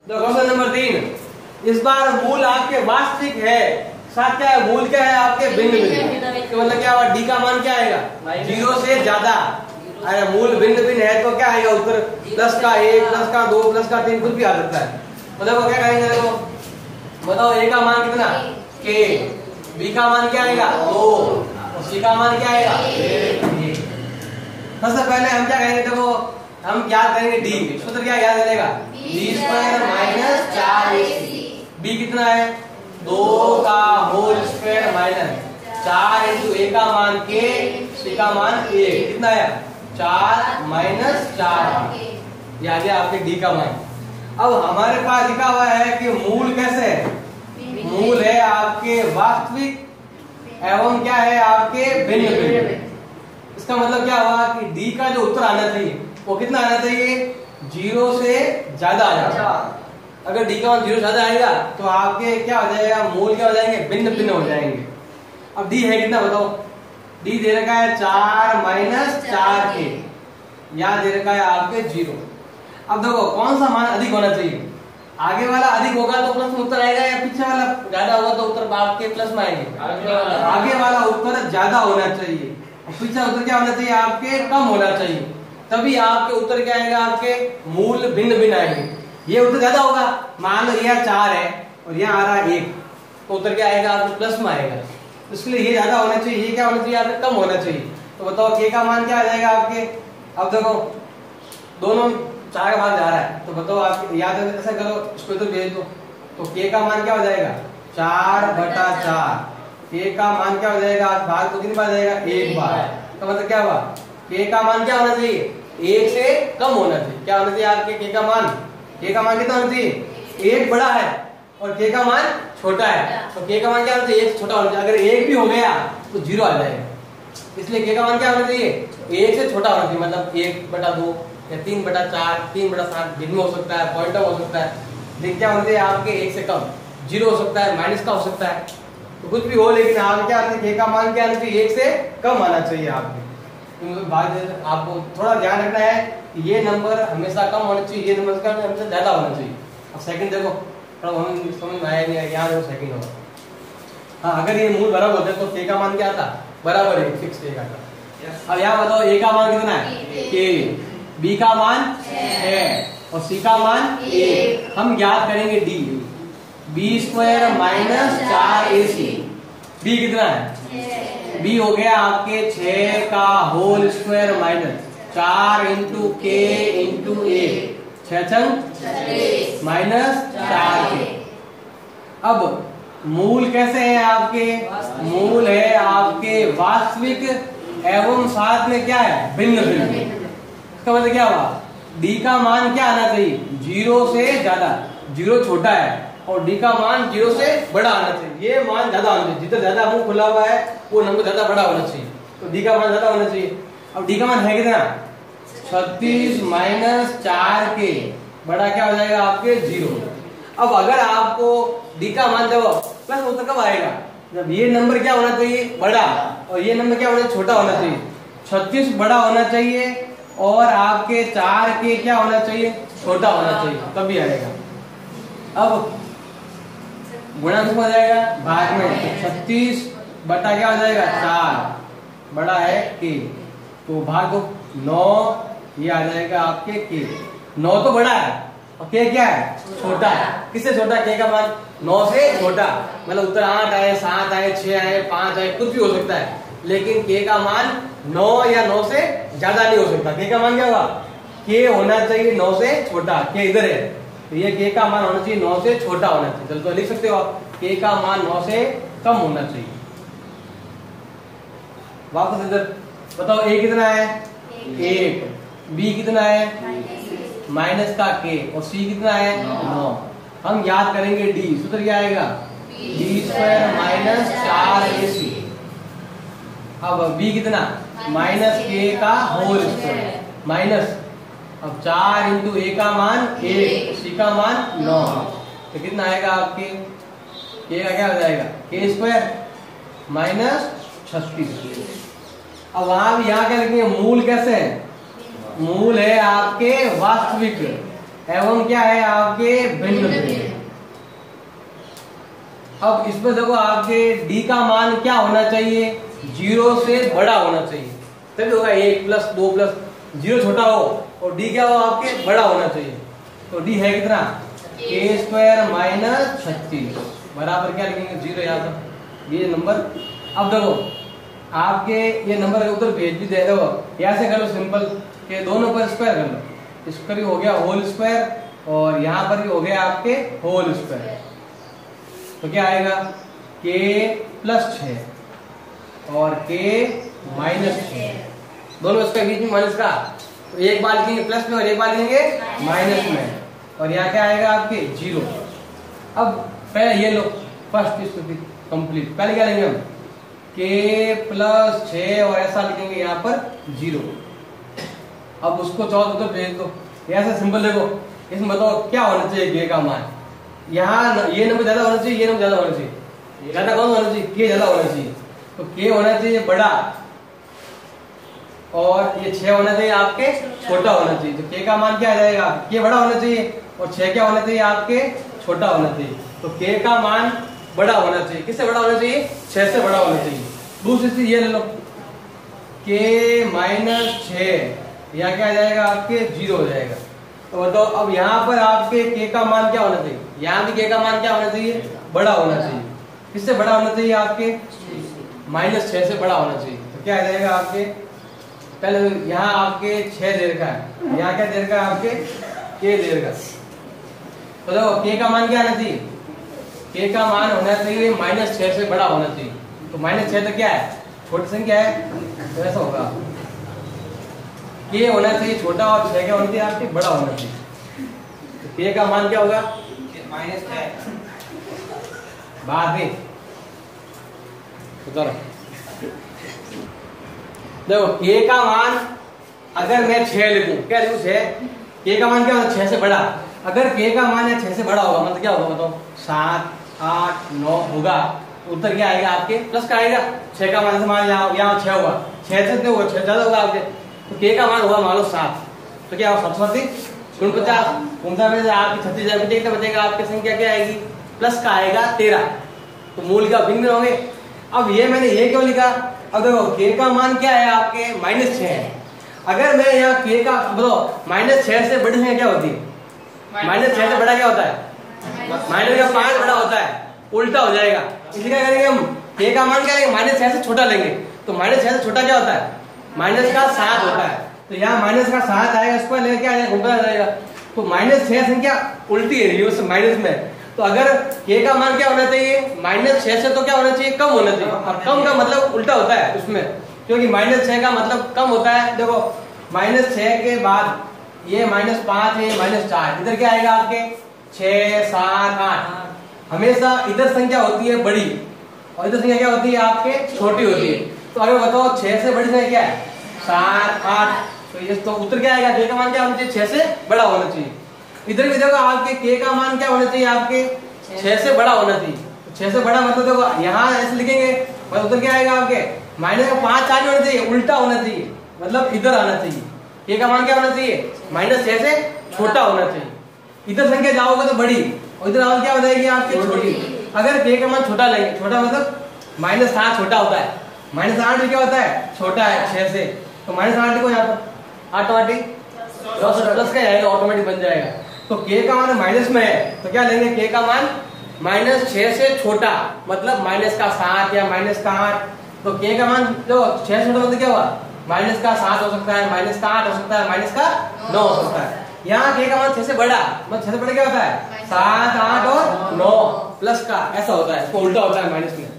तो question number 3, इस बार मूल आपके वास्तविक है, साथ क्या है, मूल क्या है आपके भिन्न भिन्न, तो मतलब क्या हुआ, डी का मान क्या आएगा 0 से ज्यादा। अरे मूल भिन्न भिन्न है तो क्या आएगा उत्तर, प्लस का 1, प्लस का 2, प्लस का 3 कुछ भी आ सकता है। मतलब क्या करेंगे, देखो बताओ ए का मान कितना k, बी का मान क्या आएगा 2 और सी का मान क्या आएगा 1। सबसे पहले हम क्या करेंगे, देखो हम याद करेंगे डी, सूत्र क्या याद रहेगा, D square minus 4ac। B कितना है 2 का होल स्क्वायर माइनस 4 इंटू ए का मान k, सी का मान 1, कितना है 4 माइनस 4, ये आ गया आपके डी का मान। अब हमारे पास लिखा हुआ है कि मूल कैसे है, मूल है आपके वास्तविक एवं क्या है आपके भिन्न भिन्न। इसका मतलब क्या हुआ कि डी का जो उत्तर आना चाहिए वो कितना आना चाहिए, 0 से ज्यादा आ जाएगा। अगर डी का मान 0 से ज्यादा आएगा तो आपके क्या हो जाएगा, मूल क्या हो जाएंगे, भिन्न भिन्न हो जाएंगे। अब डी है कितना बताओ, डी दे रखा है 4 माइनस 4k, यहाँ दे रखा है आपके 0। अब देखो कौन सा मान अधिक होना चाहिए, आगे वाला अधिक होगा तो प्लस में उत्तर आएगा या पीछे वाला ज्यादा होगा तो उत्तर आपके प्लस में आएंगे। आगे वाला उत्तर ज्यादा होना चाहिए और पीछे उत्तर क्या होना चाहिए आपके कम होना चाहिए, तभी आपके उत्तर क्या आएगा, आपके मूल भिन्न भिन्न आएंगे। ये उत्तर ज्यादा होगा, मान लो यह 4 है और यहाँ आ रहा है 1, तो उत्तर क्या आएगा आपके प्लस में आएगा। इसलिए ये ज्यादा होना चाहिए, ये क्या होना चाहिए आपके कम होना चाहिए। तो बताओ k का मान क्या आ जाएगा आपके, अब देखो दोनों 4 का भाग जा रहा है तो बताओ आप याद ऐसा करो, इसको तो भेज दो, तो k का मान क्या हो जाएगा 4/4, k का मान क्या हो जाएगा, भाग तो कितनी बार जाएगा, 1 बार। तो मतलब क्या हुआ, k का मान क्या होना चाहिए, 1 से कम होना चाहिए। क्या होना चाहिए आपके k का मान कितना होना चाहिए, 1 बड़ा है और k का मान छोटा है, तो k का मान क्या होना चाहिए, 1 छोटा होना चाहिए। अगर 1 भी हो गया तो 0 आ जाएगा, इसलिए k का मान क्या होना चाहिए, 1 से छोटा होना चाहिए। मतलब 1/2 या 3/4, 3/7 भिन्न हो सकता है, पॉइंट हो सकता है, लेकिन क्या होना चाहिए आपके 1 से कम, 0 हो सकता है, माइनस का हो सकता है, तो कुछ भी हो, लेकिन आप क्या k का मान क्या आना चाहिए, 1 से कम आना चाहिए आपके। आपको थोड़ा ध्यान रखना है कि ये नंबर हमेशा कम होना चाहिए, ये नंबर हमेशा ज्यादा होना चाहिए। अब सेकंड देखो थोड़ा हमें समझ में आया नहीं है, यहाँ देखो सेकंड होगा, हाँ अगर ये मूल बराबर होते तो k का मान क्या था, बराबर है फिक्स k का था। अब यहाँ बताओ a का मान कितना है k, b का मान 6 और c का मान 1। हम ज्ञात करेंगे d, b square minus 4ac। b कितना है, b हो गया आपके 6 का whole square minus 4 into k into 1, 6 minus 4k। अब मूल कैसे है आपके, मूल है आपके वास्तविक एवं साथ में क्या है भिन्न भिन्न। इसका मतलब क्या हुआ, d का मान क्या आना चाहिए, 0 से ज्यादा, 0 छोटा है और d का मान 0 से बड़ा आना चाहिए। ये मान ज्यादा होना चाहिए, जितना ज्यादा मुंह खुला हुआ है वो नंबर ज्यादा बड़ा होना चाहिए, तो d का मान ज्यादा होना चाहिए। अब d का मान है कितना, 36 माइनस 4k, बड़ा क्या हो जाएगा आपके 0। अब अगर आपको d का मान देखो प्लस उत्तर कब आएगा, जब ये नंबर क्या होना चाहिए बड़ा और ये नंबर क्या होना चाहिए छोटा होना चाहिए। 36 बड़ा होना चाहिए और आपके 4k क्या होना चाहिए, छोटा होना चाहिए, तभी आएगा। अब गुणा हो जाएगा भाग में, 36 बटा क्या हो जाएगा 4, बड़ा है k, तो भाग दो 9, ये आ जाएगा आपके k। 9 तो बड़ा है और k क्या है छोटा है, किससे छोटा, k का मान 9 से छोटा, मतलब उत्तर 8 आए, 7 आए, 6 आए, 5 आए, कुछ भी हो सकता है, लेकिन k का मान 9 या 9 से ज्यादा नहीं हो सकता। k का मान क्या होगा, k होना चाहिए 9 से छोटा, k इधर है तो ये k का मान होना चाहिए 9 से छोटा होना चाहिए। चलो तो लिख सकते हो आप, k का मान 9 से कम होना चाहिए। वापस इधर बताओ a कितना है 1, b कितना है माइनस का k और c कितना है 9। हम याद करेंगे d, सूत्र क्या आएगा, d स्क्वायर माइनस 4ac। अब b कितना माइनस k का होल स्क्वायर माइनस, अब 4 इंटू a का मान 1, c का मान 9, तो कितना आएगा आपके k का क्या हो जाएगा k स्क्वायर माइनस 36। अब वहां भी यहाँ क्या लिखेंगे, मूल कैसे है, मूल है आपके वास्तविक एवं क्या है आपके भिन्न भिन्न। अब इसमें देखो आपके डी का मान क्या होना चाहिए, 0 से बड़ा होना चाहिए, तभी होगा 1 प्लस 2 प्लस 0 छोटा हो और डी क्या हो आपके बड़ा होना चाहिए। तो डी है कितना, k² माइनस 36 बराबर क्या लिखेंगे 0 यहाँ पर ये नंबर। अब देखो आपके ये नंबर उधर भेज भी दे दो, यहाँ से कर लो सिंपल के दोनों पर स्क्वायर कर लो, इस पर भी हो गया होल स्क्वायर और यहाँ पर भी हो गया आपके होल स्क्वायर। तो क्या आएगा k प्लस 6 और k माइनस 6 दोनों इसके बीच में माइनस का, तो एक बार लिखेंगे प्लस में और एक बार लिखेंगे माइनस में और यहाँ क्या आएगा आपके 0। अब पहले ये लो फर्स्ट स्थिति कंप्लीट, पहले क्या लेंगे हम k प्लस 6 और ऐसा लिखेंगे यहाँ पर 0। अब उसको चौथ तो भेज दो, ऐसा सिंपल देखो इसमें बताओ क्या होना चाहिए k का मान, यहाँ ये नंबर ज्यादा होना चाहिए, ये नंबर ज्यादा होना चाहिए, ज्यादा कौन होना चाहिए k ज्यादा होना चाहिए, तो k होना चाहिए बड़ा और ये 6 होना चाहिए आपके छोटा होना चाहिए। तो k का मान क्या आ जाएगा, k बड़ा होना चाहिए और 6 क्या होना चाहिए आपके छोटा होना चाहिए। तो k का मान बड़ा होना चाहिए, किससे बड़ा होना चाहिए 6 से बड़ा होना चाहिए। दूसरी स्थिति ये ले लो k माइनस 6 यहाँ क्या आ जाएगा आपके 0 हो जाएगा। तो बताओ अब यहाँ पर आपके k का मान क्या होना चाहिए, यहाँ भी k का मान क्या होना चाहिए बड़ा होना चाहिए, किससे बड़ा होना चाहिए आपके माइनस 6 से बड़ा होना चाहिए। तो क्या आ जाएगा आपके पहले यहाँ आपके 6 दे रखा है, यहाँ क्या दे रखा है आपके k दे रखा। तो देखो k का मान क्या आना चाहिए, k का मान होना चाहिए माइनस 6 से बड़ा होना चाहिए। तो माइनस 6 तो क्या है छोटी संख्या है, तो ऐसा होगा k होना चाहिए छोटा और 6 क्या होना चाहिए आपके बड़ा होना चाहिए। तो k का मान क्या होगा माइनस 6 बाद में। तो देखो k का मान अगर मैं 6 लिखूं, क्या लिखूं 6, k का मान क्या होगा 6 से बड़ा। अगर k का मान है 6 से बड़ा होगा मतलब क्या होगा बताओ 7 8 9 होगा, उत्तर क्या आएगा आपके प्लस का आएगा। 6 का मान से मान यहाँ 6 होगा, 6 से होगा 6 ज्यादा होगा आपके, तो k का मान होगा मान लो 7, तो क्या होगा 7 49 में आपकी 36 बचेगा आपकी संख्या क्या आएगी प्लस का आएगा 13। तो मूल का भिन्न होंगे। अब ये मैंने ये क्यों लिखा, अब देखो k का मान क्या है आपके माइनस 6 है। अगर मैं यहाँ k का बताओ माइनस 6 से बड़ी संख्या क्या होती है, माइनस 6 से बड़ा क्या होता है माइनस का 5 बड़ा होता है, उल्टा हो जाएगा। इसलिए क्या करेंगे हम k का मान क्या लेंगे माइनस 6 से छोटा लेंगे। तो माइनस 6 से छोटा क्या होता है माइनस का 7 होता है, तो यहाँ माइनस का 7 आएगा, इस पर लेके क्या आएगा उल्टा आ जाएगा। तो माइनस 6 संख्या उल्टी है ये माइनस में। तो अगर k का मान क्या होना चाहिए माइनस 6 से तो क्या होना चाहिए कम होना चाहिए, और कम का मतलब उल्टा होता है उसमें, क्योंकि माइनस 6 का मतलब कम होता है। देखो माइनस 6 के बाद ये माइनस 5 है माइनस 4, इधर क्या आएगा आपके 6 7 8, हमेशा इधर संख्या होती है बड़ी और इधर संख्या क्या होती है आपके छोटी होती है। तो अगर बताओ 6 से बड़ी संख्या क्या है 7 8, तो ये तो उत्तर क्या आएगा k का मान क्या होना चाहिए 6 से बड़ा होना चाहिए। इधर भी देखो आपके k का मान क्या होना चाहिए आपके 6 से बड़ा होना चाहिए। 6 से बड़ा मतलब देखो यहाँ ऐसे लिखेंगे मतलब उधर क्या आएगा आपके माइनस का 5 आगे होना चाहिए, उल्टा होना चाहिए, मतलब इधर आना चाहिए। k का मान क्या होना चाहिए माइनस 6 से छोटा होना चाहिए। इधर संख्या जाओगे तो बड़ी और इधर आओगे क्या हो जाएगी आपकी छोटी। अगर k का मान छोटा लेंगे, छोटा मतलब माइनस 7 छोटा होता है, माइनस 8 भी क्या होता है छोटा है 6 से, तो माइनस 8 को यहाँ पर ऑटोमेटिक प्लस का जाएगा, ऑटोमेटिक बन जाएगा। तो k का मान माइनस में है तो क्या लेंगे k का मान माइनस 6 से छोटा, मतलब माइनस का 7 या माइनस का 8। तो k का मान जो 6 से छोटा मतलब क्या हुआ माइनस का 7 हो सकता है, माइनस का 8 हो सकता है, माइनस का 9 हो सकता है। यहाँ k का मान 6 से बड़ा, मतलब 6 से बड़ा क्या होता है 7 8 और 9 प्लस का, ऐसा होता है, इसको उल्टा होता है माइनस में।